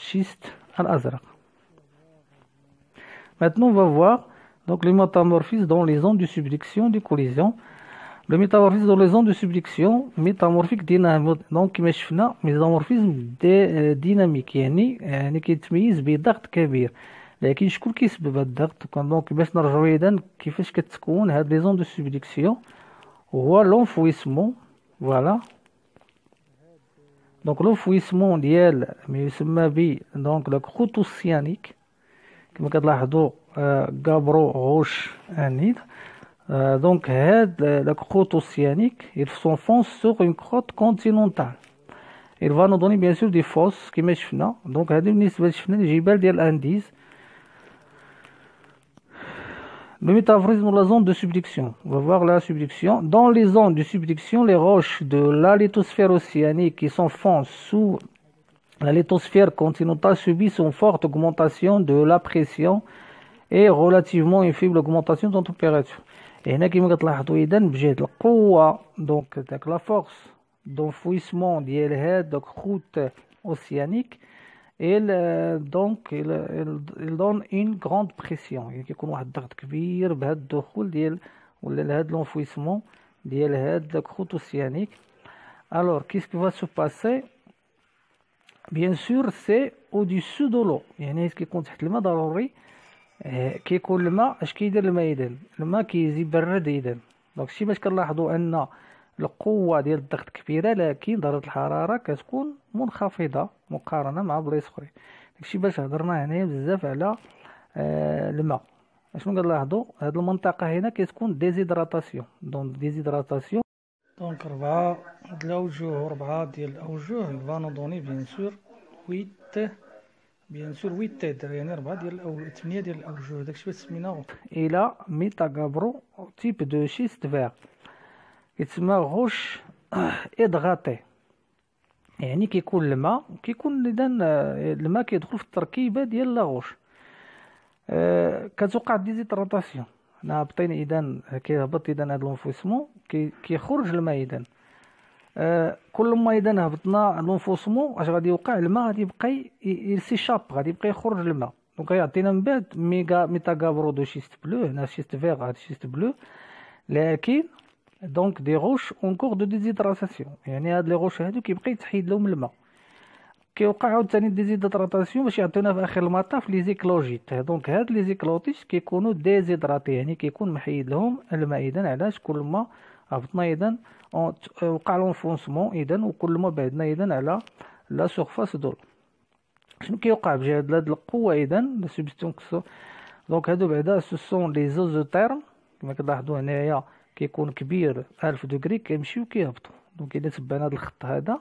schiste الأزرق. Maintenant, on va voir donc le métamorphisme dans les zones de subduction de collision. Le métamorphisme dans les zones de subduction métamorphique dynamique. Donc كما شفنا métamorphisme ديناميك يعني كيتميز بضغط كبير. لكن شكون كيسبب هذا الضغط؟ دونك باش نرجعوا اذا كيفاش كتكون هاد لي زون دو سبدكسيون هو لونفويسمون. فوالا دونك لونفويسمون ديال ما يسمى ب دونك لو كروتوسيانيك كما كتلاحظوا غابرو غوش انيد. دونك هاد لو كروتوسيانيك il s'enfonce sur une croûte continentale. il va nous donner bien sûr des fosses كما شفنا. دونك هذه بالنسبه شفنا الجبال ديال الانديز. Le métamorphisme dans la zone de subduction. On va voir la subduction. Dans les zones de subduction, les roches de la lithosphère océanique qui s'enfoncent sous la lithosphère continentale subissent une forte augmentation de la pression et relativement une faible augmentation de la température. Et هنا كما كتلاحظوا إذا بجهة القوة donc داك la force d'enfouissement ديال هاد داك croûte océanique. il donne une grande pression. يعني كيكون واحد الضغط كبير بهذا الدخول ديال ولا هذا l'enfouissement ديال هاد الكروت اوسيانيك. alors qu'est-ce qui va se passer? bien sûr c'est au-dessus de l'eau. يعني كيكون تحت الماء ضروري كيكون الماء اش كيدير الماء اذا الماء كيزي برد اذا. دونك شي باش كنلاحظوا ان القوة ديال الضغط كبيرة لكن درجة الحرارة كتكون منخفضة مقارنة مع بلايص اخرين. داكشي باش هضرنا هنايا بزاف على الماء. اشنو كنلاحظوا هاد المنطقة هنا كتكون ديزيدراتاسيون. دونك ديزيدراتاسيون دونك 4 هاد الأوجه 4 ديال الأوجه فانو دوني بيان سور 8 تيتر يعني 4 ديال 8 ديال الأوجه. داكشي باش سميناه الى ميتاغابرو تيب دو شيست فير يتسمى غوش ادغاطي. يعني كيكون الماء كيكون اذا الماء كيدخل في التركيبه ديال لاغوش. كتوقع ديزيدراتاسيون. حنا هابطين اذا كيهبط اذا هذا لونفوسمون كيخرج الماء اذا. كل ما اذا هبطنا لونفوسمون اش غادي يوقع؟ الماء غادي يبقى يسيشاب غادي يبقى يخرج الماء. دونك يعطينا من بعد ميتاغابرو دو شيست بلو. هنا شيست فيغ هذا شيست بلو. لكن دونك دي غوش اونكور دو ديزيدراتاسيون. يعني هاد لي غوش هادو كيبقى يتحيد لهم الماء. كيوقع عاوتاني ديزيدراتاسيون باش يعطيونا في اخر المطاف لي زيكلوجيت. دونك هاد لي زيكلوتيس كيكونوا ديزيدراتي يعني كيكون محيد لهم الماء. اذا علاش؟ كل ما هبطنا اذا وقع لونفونسمون اذا وكل ما بعدنا اذا على لا سورفاس دول. شنو كيوقع بجهه هاد القوه اذا لا سوبستيون. دونك هادو بعدا سو سون لي زوزوتيرم كما كتلاحظوا هنايا كيكون كبير 1000 دوغري كيمشيو كيهبطوا. دونك اذا تبعنا هذا الخط هذا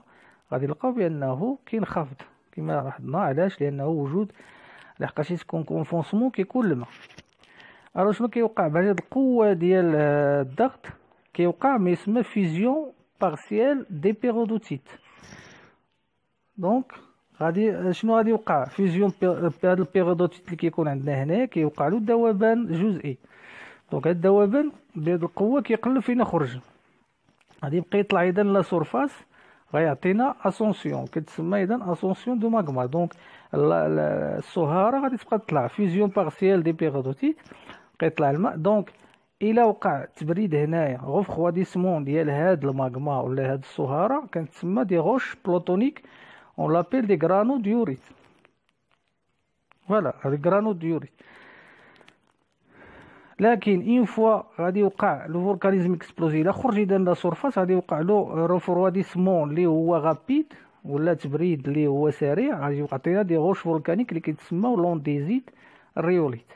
غادي نلقاو بانه كينخفض كما لاحظنا. علاش؟ لانه وجود لحقاش تكون كونفونسمون كيكون الماء. الو شنو كيوقع بهذه القوه ديال الضغط؟ كيوقع ما يسمى فيزيون بارسيال دي بيرودوتيت. دونك غادي شنو غادي يوقع؟ فيزيون هذا البيرودوتيت اللي كيكون عندنا هنا كيوقع له ذوبان جزئي. دونك هاد الذوبان بهاد القوه كيقلب فين يخرج غادي يبقى يطلع اذا لا سورفاس غيعطينا اسونسيون كتسمى اذا اسونسيون دو ماغما. دونك الصهاره غادي تبقى تطلع فيزيون بارسيال دي بيرودوتيت كيطلع الماء. دونك الا وقع تبريد هنايا غوفخواديسمون ديال هاد الماغما ولا هاد الصهاره كتسمى دي غوش بلوتونيك اون لابيل دي غرانو ديوريت. فوالا هاد غرانو ديوريت. لكن اون فوا غادي يوقع لو فولكانيزم اكسبلوزي الا خرج اذا لا سورفاس غادي يوقع له ريفرواديسمون اللي هو غابيد ولا تبريد اللي هو سريع. غادي يعطينا دي غوش فولكانيك اللي كيتسموا لونديزيت ريوليت.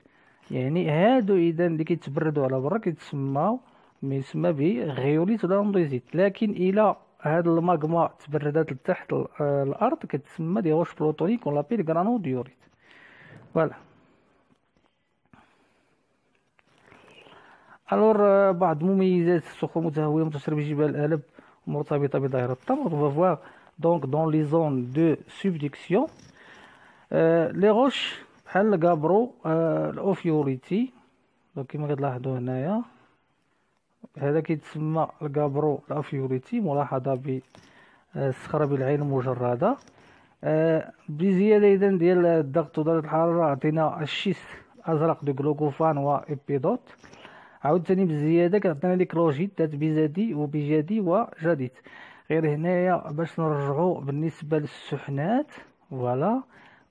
يعني هادو اذا اللي كيتبردوا على برا كيتسموا ما يسمى به غيوليت ولا لونديزيت. لكن الى هاد الماغما تبردات لتحت الارض كتسمى دي غوش بلوتونيك ولا بيل غرانو ديوريت. فوالا. الور بعض مميزات الصخور المتهويه منتشره بجبال الألب مرتبطه بظاهره التمر. On va voir donc dans les zones de subduction les roches بحال الكابرو الاوفيوريتي. دونك كما كتلاحظوا هنايا هذا كيتسمى الكابرو الاوفيوريتي ملاحظه بالصخره بالعين المجرده. بزياده اذا ديال الضغط ودرجه الحراره عطينا الشيست ازرق دو غلوكوفان وابيدوت. عاوتاني بزياده كتعطينا لي كلوجيت ذات بيزادي وبيجادي وجديد. غير هنايا باش نرجعو بالنسبه للسحنات، فوالا.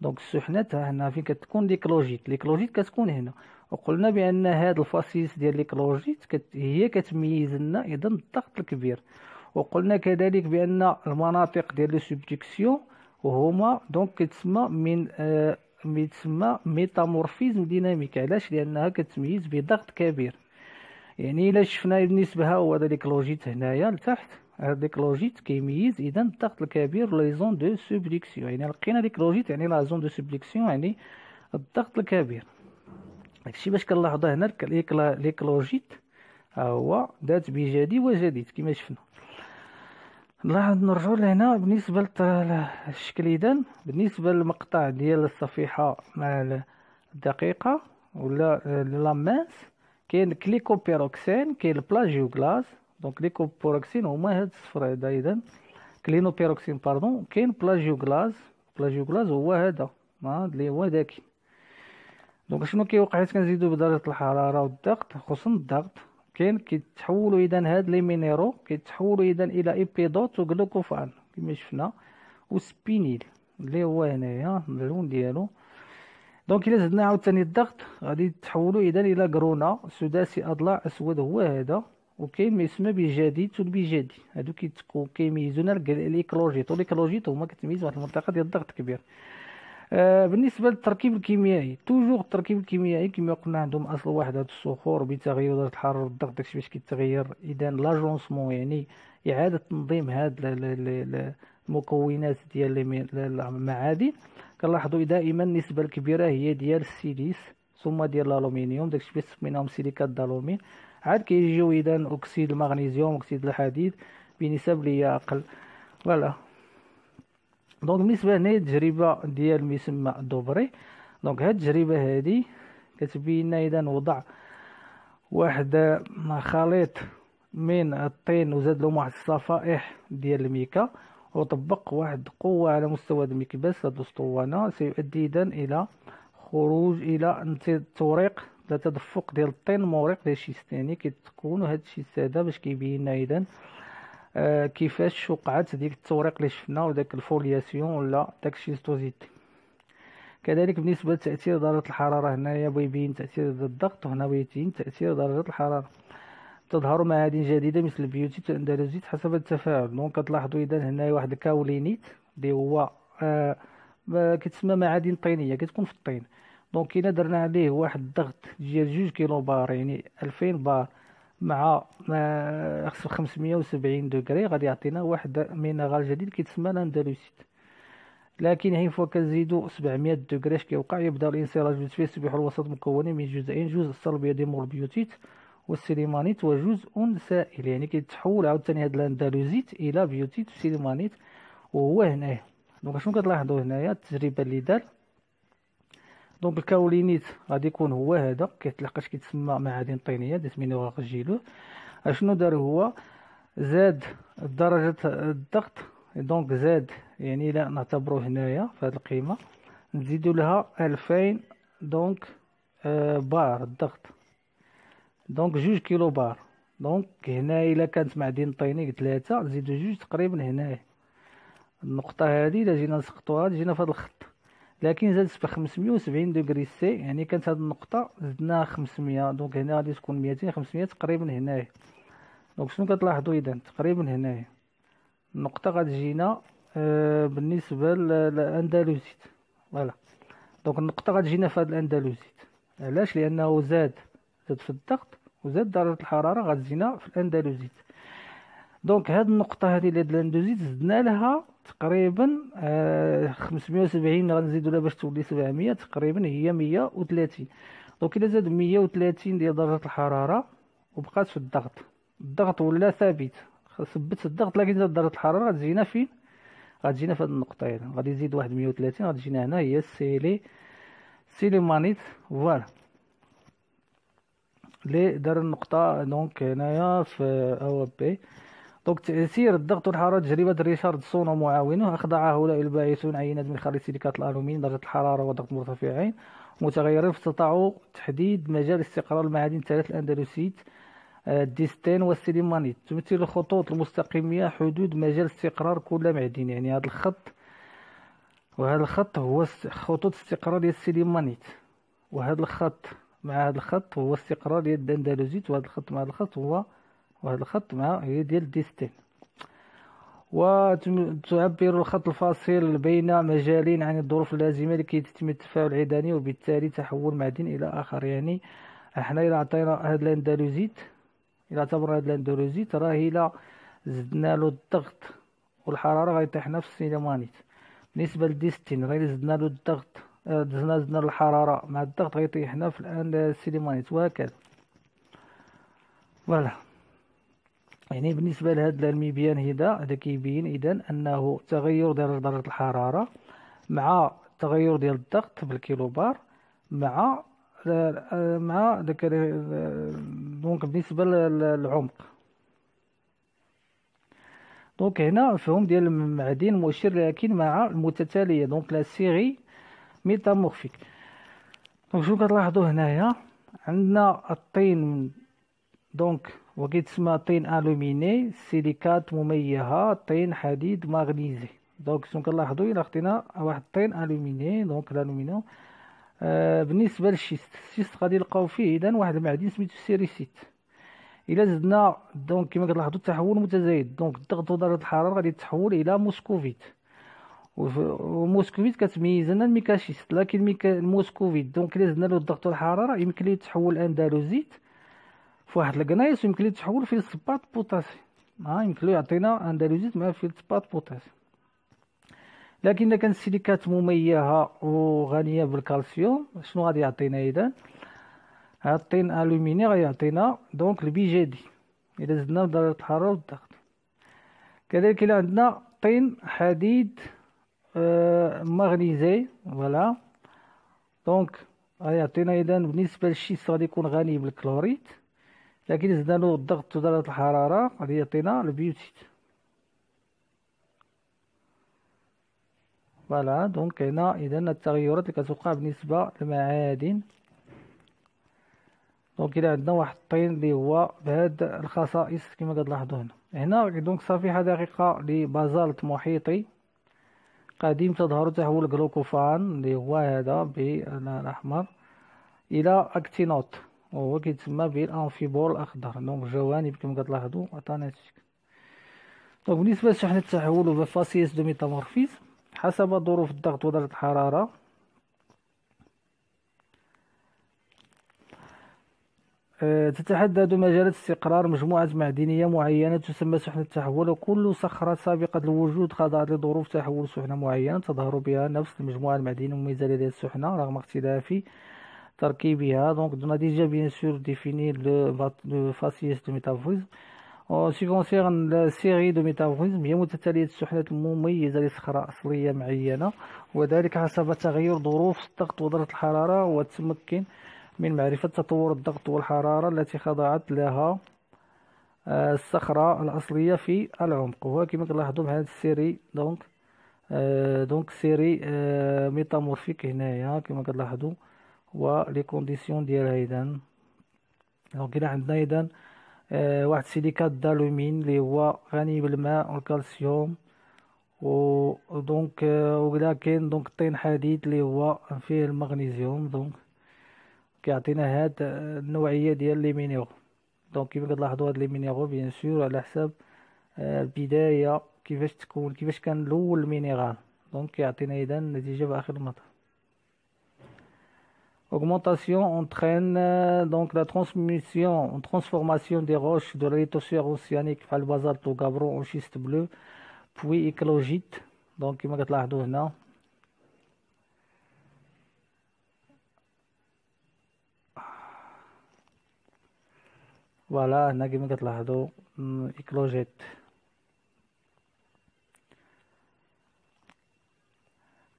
دونك السحنات هنا فين كتكون لي كلوجيت كتكون هنا، وقلنا بان هاد الفاسيس ديال لي كلوجيت هي كتميز لنا اذا الضغط الكبير. وقلنا كذلك بان المناطق ديال لو سوبدكسيون وهما دونك كتسمى من يتسمى ميتامورفيزم ديناميك. علاش؟ لانها كتميز بضغط كبير. يعني الا شفنا بالنسبه ها هو هذا ليكلوجيت هنايا لتحت، هذا ليكلوجيت كيميز اذا الضغط الكبير لي زون دو سوبدكسيون. يعني لقينا ليكلوجيت يعني لا زون دو سوبدكسيون يعني الضغط الكبير. هادشي باش كنلاحظوا هنا ليكلوجيت ها هو ذات بجدي وجديد كما شفنا. نلاحظ نرجعوا لهنا بالنسبه للشكل. اذا بالنسبه للمقطع ديال الصفيحه مع الدقيقه ولا لامانس، كاين كليكوبيروكسين، كاين البلاجيوغلاز. دونك كليكوبيروكسين هما هاد الصفر هذا، اذا كلينوبيروكسين باردون. كاين بلاجيوغلاز هو هذا اللي هو داكي. دونك شنو كيوقع حيت كنزيدو بدرجه الحراره والضغط، خصوصا الضغط، كاين كيتحولوا اذا هاد لي مينيرو كيتحولوا اذا الى ايبيدوت وغلوكوفان كما شفنا، وسبينيل اللي هو هنايا اللون ديالو. دونك الا زدنا عاوتاني الضغط غادي يتحولوا اذا الى قرونه سداسي اضلاع اسود هو هذا. وكاين ما يسمى بجديد والبيجادي، هادو كيميزونا ليكلوجيت. وليكلوجيت هما كتميز واحد المنطقه ديال الضغط كبير. بالنسبه للتركيب الكيميائي، توجور التركيب الكيميائي كما قلنا عندهم اصل واحد، هاد الصخور بتغير درجه الحراره والضغط داكشي باش كيتغير. اذا لاجونسمون يعني اعاده تنظيم هاد المكونات ديال المعادن. كنلاحظوا دائما النسبه الكبيره هي ديال السيليس ثم ديال الالومنيوم، داكشي باش سميناهم سيليكات دالومين. عاد كيجيو اذا اكسيد المغنيسيوم، اكسيد الحديد بنسب اللي هي اقل. فوالا. دونك بالنسبه هنا التجربه ديال ما يسمى دوبري. دونك هاد التجربه هادي كتبين لنا اذا وضع واحد خليط من الطين وزاد لهم واحد الصفائح ديال الميكا، وطبق واحد قوه على مستوى المكبس. هاد الاسطوانه سيؤدي اذا الى خروج الى توريق تدفق ديال الطين مورق ديال الشيست. يعني كتكون هاد الشيست هذا باش كيبين لنا اذا كيفاش وقعت ديك التوريق اللي شفنا وداك الفولياسيون ولا داك الشيستوزيتي. كذلك بالنسبه لتاثير درجه الحراره، هنايا بيبين تاثير الضغط، وهنا بيبين تاثير درجه الحراره. تظهر معادن جديده مثل البيوتيت والاندلوزيت حسب التفاعل. دونك كتلاحظوا اذا هنايا واحد الكاولينيت اللي هو كتسمى معادن طينيه كتكون في الطين. دونك الا درنا عليه واحد الضغط ديال 2 كيلو بار يعني 2000 بار مع 570 دوغري غادي يعطينا واحد مينرال جديد كيتسمى الاندلوسيت. لكن هي فوا كنزيدو 700 دوغري اش كيوقع؟ يبدا الانصراج يصبح الوسط مكون من جزئين، جزء صلب يضم البيوتيت والسيليمانيت وجزء سائل. يعني كيتحول عاوتاني هاد الاندلوزيت الى بيوتيت وسيليمانيت وهو هنايا. دونك شنو كتلاحظوا هنايا التجربه اللي دار؟ دونك الكاولينيت غادي يكون هو هذا كيتلقاش كيتسمى معادن طينيه ديت مينيرال جيلو. اشنو دار هو؟ زاد درجه الضغط. دونك زاد يعني الا نعتبروا هنايا في هذه القيمه نزيدوا لها 2000 دونك بار الضغط. دونك 2 كيلو بار. دونك هنا الا كانت معدن طيني 3 نزيدوا 2 تقريبا هنايا. النقطه هذه الا جينا نسقطوها جينا في هذا الخط، لكن زادت ب 570 دوغري سي. يعني كانت هذه النقطه زدناها 500. دونك هنا غادي تكون 200 500 تقريبا هنايا. دونك شنو كتلاحظوا اذا تقريبا هنايا النقطه غادي تجينا بالنسبه للاندلوزيت. فوالا. دونك النقطه غادي تجينا في هذا الاندلوزيت. علاش؟ لانه زاد في الضغط وزاد درجه الحراره غادي تجينا في الاندلوزيت. دونك هاد النقطه هذه اللي الاندلوزيت زدنا لها تقريبا 570 غنزيدو لها باش تولي 700 تقريبا هي 130. دونك الا زاد 130 ديال درجه الحراره وبقات في الضغط ولا ثابت، ثبت الضغط لكن زاد درجه الحراره غتجينا فين؟ غتجينا في هاد النقطه هنا. غادي يزيد واحد 130 غتجينا هنا هي سيليمانيت. فوالا لي دار النقطه دونك هنايا في او بي. دونك تأثير الضغط والحرارة. تجربة ريتشاردسون ومعاونه أخضع هؤلاء الباحثون عينات من خليط سيليكات الألومنيوم درجة الحرارة والضغط مرتفعين متغيرين، فاستطاعوا تحديد مجال استقرار المعادن الثلاث الأندلسيت الديستين والسيليمانيت. تمثل الخطوط المستقيمية حدود مجال استقرار كل معدن. يعني هذا الخط وهذا الخط هو خطوط استقرار ديال السيليمانيت، وهذا الخط مع هذا الخط هو استقرار ديال الأندلسيت، وهذا الخط مع هذا الخط هو، وهذا الخط مع هي ديال الديستين. وتعبر الخط الفاصل بين مجالين عن الظروف اللازمة لكي يتم التفاعل العيداني وبالتالي تحول معدن إلى آخر. يعني احنا إلا عطينا هاد الأندلسيت، إلا اعتبرنا هاد الأندلسيت راه إلا زدنا له الضغط والحرارة غيطيح نفس السيليمانيت. بالنسبة للديستين راه إلا زدنا له الضغط زدنا له الحرارة مع الضغط غيطيحنا في السيليمانيت، وهكذا. فوالا. يعني بالنسبة لهذا المبيان هذا كيبين إذن أنه تغير درجة الحرارة مع التغير ديال الضغط بالكيلوبار مع داك دونك بالنسبة للعمق. دونك هنا مفهوم ديال المعادن مؤشر لكن مع المتتالية، دونك لا سيري ميتامورفيك. دونك شنو كتلاحظوا هنايا؟ عندنا الطين دونك وكيتسمى طين الوميني، سيليكات مميهة، طين حديد مغنيزي. دونك شنو كنلاحظوا الا خدينا واحد الطين الوميني، دونك الالومنيوم. بالنسبه للشيست، الشيست غادي نلقاو فيه اذا واحد المعدن سميتو سيريسيت. الا زدنا دونك كما كتلاحظوا التحول متزايد، دونك الضغط ودرجه الحراره غادي تتحول الى موسكوفيت، وموسكوفيت كتميز لنا الميكاشيست. لكن الموسكوفيت دونك الا زدنا له الضغط والحراره يمكن ليه يتحول الاندلسيت في واحد القنايس، ويمكن ليه يتحول في السبات بوتاسي. يمكن له يعطينا اندلسيت مع فيلسبات بوتاسي. لكن اذا كانت السيليكات مميهه وغنيه بالكالسيوم شنو غادي يعطينا؟ اذا هاد الطين الوميني غيعطينا دونك البي جي دي اذا زدنا درجه الحراره والضغط. كذلك الى عندنا طين حديد مغنيزي، فوالا، دونك غيعطينا اذا بالنسبه للشيست غادي يكون غني بالكلوريت، لكن زدنا له الضغط ودرجه الحراره غادي يعطينا البيوتيت. فوالا. دونك هنا اذا التغيرات اللي كتوقع بالنسبه للمعادن. دونك الى عندنا واحد الطين اللي هو بهاد الخصائص كما كتلاحظوا هنا. دونك صفيحه دقيقه لبازالت محيطي قديم تظهر تحول الجلوكوفان اللي هو هذا بالاحمر الى اكتينوت، وهو كيتسمى بالانفيبول الاخضر. دونك الجوانب كما كتلاحظوا عطانا هذا الشكل. دونك بالنسبه لشحن التحول وفاسيس دو ميتامورفيزم حسب ظروف الضغط ودرجه الحراره، تتحدد مجالات استقرار مجموعة معدنية معينة تسمى سحنة التحول، وكل صخرة سابقة الوجود خضعت لظروف تحول سحنة معينة تظهر بها نفس المجموعة المعدنية المميزة لدى السحنة رغم اختلاف تركيبها. دونك on a déjà bien sûr défini le faciès de métabolisme. En ce qui concerne la série de métabolisme هي متتالية السحنات المميزة لصخرة أصلية معينة، وذلك حسب تغير ظروف الضغط ودرجة الحرارة، وتمكن من معرفة تطور الضغط والحرارة التي خضعت لها الصخرة الأصلية في العمق. وهو كما كنلاحظوا بهذا السيري دونك سيري ميتامورفيك هنايا كما كتلاحظوا، ولي كونديسيون ديالها إذن. دونك إلا عندنا إذن واحد سيليكات دالومين اللي هو غني بالماء والكالسيوم، ودونك ولا كاين دونك طين حديد اللي هو فيه المغنيسيوم، دونك كيعطينا هاد النوعيه ديال لي مينيرو. دونك كيما كتلاحظوا هاد لي مينيرو بيان سور على حساب البدايه كيفاش كان الاول المينيرال، دونك كيعطينا اذا النتيجه باخر المطاف. Augmentation entraîne donc la transformation des roches de la lithosphère océanique بحال البازالت والغابرون en schiste bleu puis éclogite. دونك كما كتلاحظوا هنا فوالا، هنا كما كتلاحظوا éclogite.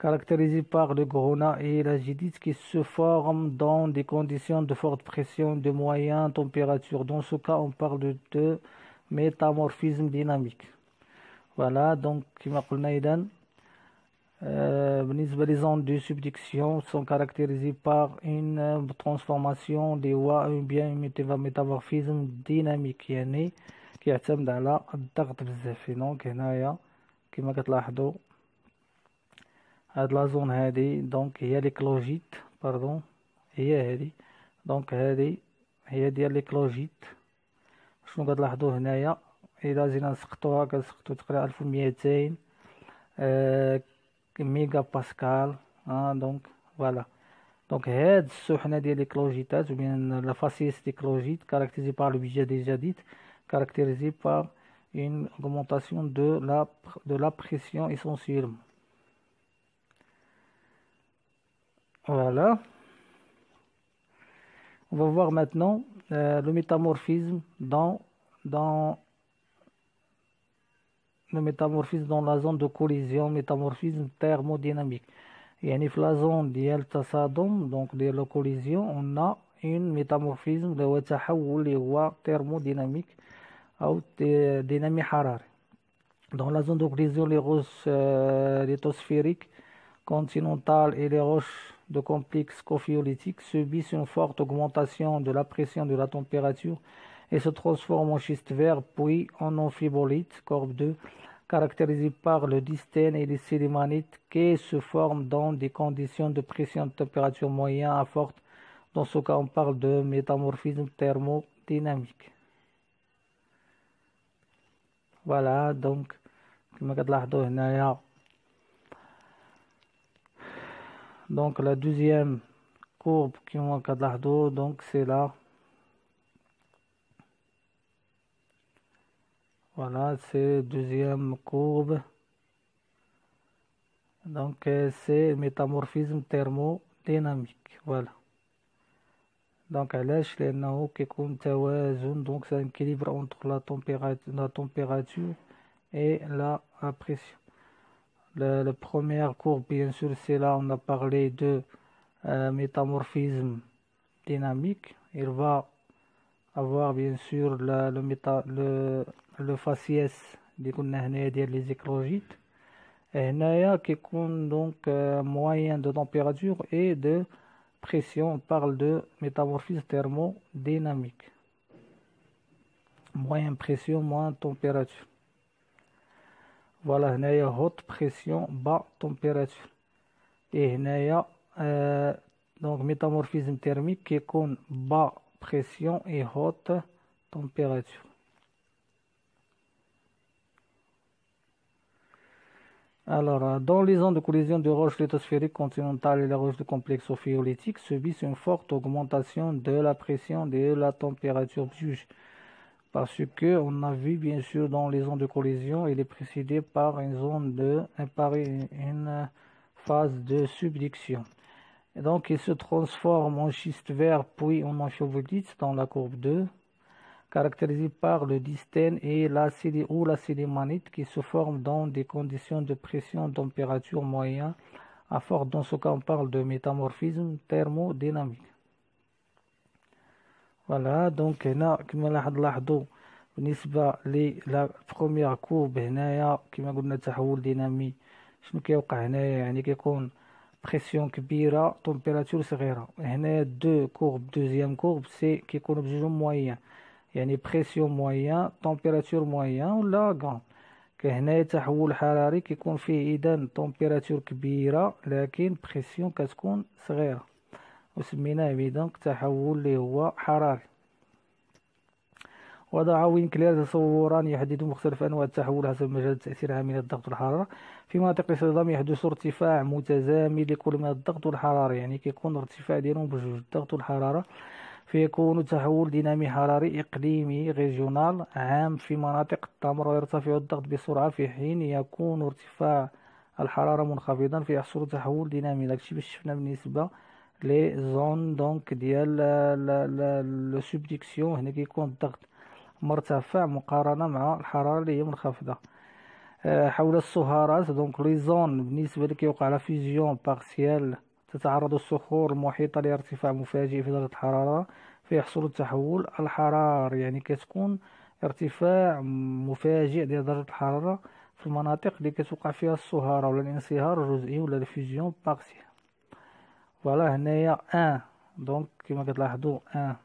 Caractérisé par le grenat et la gidite qui se forment dans des conditions de forte pression de moyenne température. Dans ce cas, on parle de métamorphisme dynamique. Voilà, donc كما قلنا إذن بالنسبة les ondes de subduction sont caractérisées par une transformation des voies ou bien un métamorphisme dynamique يعني كيعتمد على الضغط بزاف. دونك هنايا كما كتلاحظوا هاد لا زون هادي دونك هي لي كلوجيت باردون هي هادي دونك هادي هي ديال لي كلوجيت. شنو كتلاحظوا هنايا الا جينا نسقطوها كنسقطو تقريبا 1200 ميغا باسكال. دونك فوالا دونك هاد السحنه ديال لي كلوجيتات وبين لا فاسيس دي كلوجيت كارactérisée par le budget déjà dit caractérisée par une augmentation de la pression essentiellement. Voilà. On va voir maintenant le métamorphisme dans la zone de collision, métamorphisme thermodynamique. يعني في la zone ديال التصادم donc ديال la collision on a une métamorphisme اللي هو تحول اللي هو thermodynamique أو دينامي حراري. Dans la zone de collision les roches lithosphériques continentales et les roches de complexe scophiolitique subissent une forte augmentation de la pression de la température et se transforment en schiste vert puis en amphibolite, corbe 2, caractérisés par le dystène et les sélémanites qui se forment dans des conditions de pression de température moyenne à forte. Dans ce cas, on parle de métamorphisme thermodynamique. Voilà, donc, كما كتلاحظوا هنايا donc la deuxième courbe كما كتلاحظوا donc c'est là. Voilà, c'est deuxième courbe. Donc c'est métamorphisme thermodynamique. Voilà. Donc علاش لأنه كيكون توازن donc c'est un équilibre entre la température et la pression. La première courbe bien sûr c'est là on a parlé de métamorphisme dynamique. Il va avoir bien sûr le faciès اللي قلنا هنايا ديال لي زيكلوجيت. هنايا كيكون donc moyen de température et de pression. On parle de métamorphisme thermodynamique. Moyen pression, moins température. Voilà هنايا haute pression, bas température. Et هنايا donc métamorphisme thermique كيكون bas pression et haute température. Alors, dans les zones de collision de roches lithosphériques continentales et les roches de complexe sophiolitique subissent une forte augmentation de la pression et de la température juge. Parce que on a vu bien sûr dans les zones de collision, il est précédé par une phase de subduction. Et donc il se transforme en schiste vert puis en amphibolite dans la courbe 2, caractérisé par le dystène et la sélémanite qui se forment dans des conditions de pression température moyenne à forte. Dans ce cas on parle de métamorphisme thermodynamique. Voilà, donc هنا كما لاحظوا بالنسبة لا première courbe هنايا كما قلنا تحول دينامي. شنو كيوقع هنايا يعني كيكون بريسيون كبيرة تمبيراتور صغيرة. هنا دو كورب دوزيام كورب سي كيكونوا بجوجهم موين يعني بريسيون موين تمبيراتور موين ولا غون. هنايا تحول حراري كيكون فيه اذا تمبيراتور كبيرة لكن بريسيون كتكون صغيرة وسميناه بيدونك تحول اللي هو حراري. وضع وينكلير تصوران يحدد مختلف أنواع التحول حسب مجال تأثير عامل الضغط والحرارة. في مناطق الاصطدام يحدث ارتفاع متزامن لكل من الضغط والحرارة يعني كيكون ارتفاع ديالهم بجوج الضغط والحرارة فيكون تحول دينامي حراري إقليمي ريجيونال عام. في مناطق التمر ويرتفع الضغط بسرعة في حين يكون ارتفاع الحرارة منخفضا فيحصل تحول دينامي. داكشي باش شفنا بالنسبة لي زون دونك ديال لو سوبديكسيون. هنا كيكون الضغط مرتفع مقارنة مع الحرارة اللي هي منخفضة. حول الصهارات دونك لي زون بالنسبة اللي كيوقع على فيزيون بارسيال تتعرض الصخور المحيطة لارتفاع مفاجئ في درجة الحرارة فيحصل التحول الحراري يعني كتكون ارتفاع مفاجئ ديال درجة الحرارة في المناطق اللي كتوقع فيها الصهارة ولا الانصهار الجزئي ولا الفيزيون بارسيال. فوالا هنايا ان دونك كما كتلاحظوا ان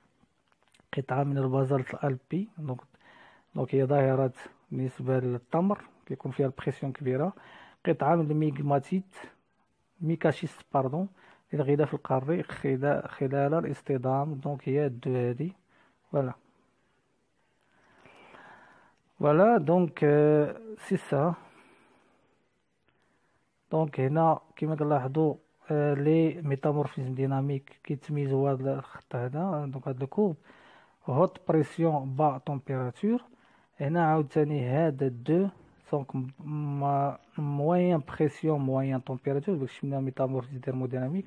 قطعة من البازالت الألبي، دونك هي ظاهرة بالنسبة للتمر كيكون فيها البريسيون كبيرة. قطعة من الميغماتيت ميكاشيست للغلاف القاري خلال الاصطدام، دونك هي الدو هادي. فوالا دونك سي سا. دونك هنا كما كنلاحظوا لي ميتامورفيزم ديناميك كيتميزوا هذا الخط هذا، دونك هذا الكوب هوت بريسيون با تمبيراتور. هنا عاوتاني هذا دو دونك موين بريسيون موين تمبيراتور باش شفنا ميتامورفيزم تhermodynamique.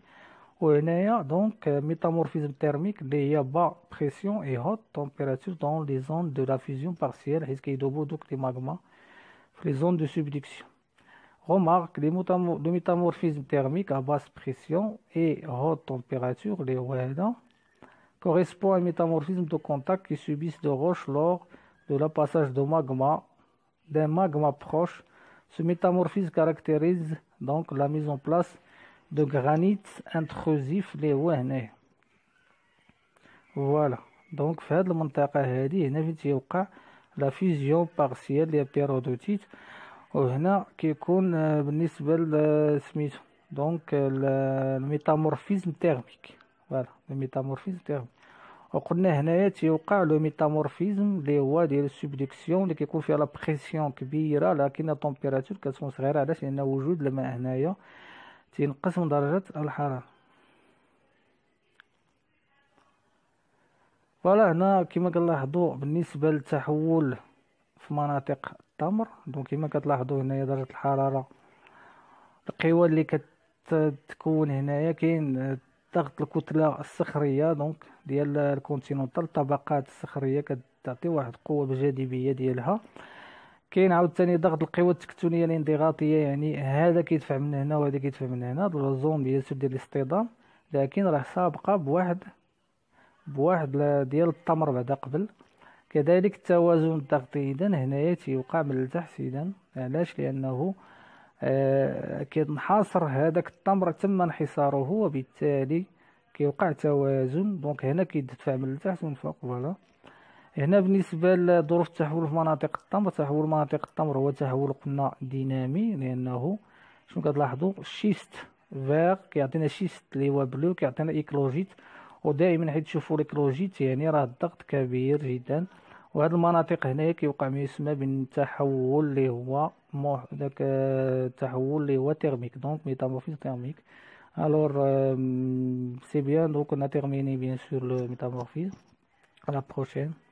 وهنايا دونك ميتامورفيزم تيرميك اللي هي با بريسيون اي هوت تمبيراتور دون لي زون دو لا فيزيون بارسيال، حيت كيدوبو دوك لي ماغما في لي زون دو سبدكسيون. Remarque, le métamorphisme thermique à basse pression et haute température, les WADA, correspond à un métamorphisme de contact qui subissent de roches lors de la passage d'un magma proche. Ce métamorphisme caractérise donc la mise en place de granit intrusif, les WANA. Voilà. Donc, في هذه المنطقة هذه هنا فين تيوقع la fusion partielle des pérodotite. وهنا كيكون بالنسبة لسميتو دونك الميتامورفيزم تيرميك. فوالا الميتامورفيزم تيرميك. وقلنا هنايا تيوقع لو ميتامورفيزم اللي هو ديال السبدكسيون اللي كيكون فيها لا بريسيون كبيرة لكن التمبيراتور كتكون صغيرة. علاش؟ لأن وجود الماء هنايا تينقص من درجة الحرارة. فوالا هنا كما كنلاحظوا بالنسبة للتحول في مناطق التمر، دونك كما كتلاحظوا هنايا درجة الحرارة القوى اللي كتكون هنايا كاين ضغط الكتلة الصخرية دونك ديال الكونتينونتال، الطبقات الصخرية كتعطي واحد القوة بالجاذبية ديالها. كاين عاوتاني ضغط القوى التكتونية الانضغاطية، يعني هذا كيدفع من هنا وهذا كيدفع من هنا، هاد الزون ديال الاصطدام، لكن راه سابقة بواحد ديال التمر بعدا قبل. كذلك التوازن الضغطي إذن هنايا تيوقع من التحت إذن. علاش؟ لأنه كينحاصر هذاك التمر تم انحصاره وبالتالي كيوقع توازن، دونك هنا كيدفع من التحت ومن فوق. فوالا هنا بالنسبة لظروف التحول في مناطق التمر، تحول مناطق التمر هو تحول قلنا دينامي، لأنه شنو كتلاحظوا شيست فيغ كيعطينا شيست اللي هو بلو كيعطينا إيكلوجيت، ودائما حيت تشوفوا الإيكلوجيت يعني راه الضغط كبير جدا. وهاد المناطق هنايا كيوقع ما يسمى بالتحول اللي هو داك التحول اللي هو تيرميك، دونك ميتامورفيزم تيرميك. الور سي بيان، دونك on a terminé bien sûr le métamorphisme. À la prochaine.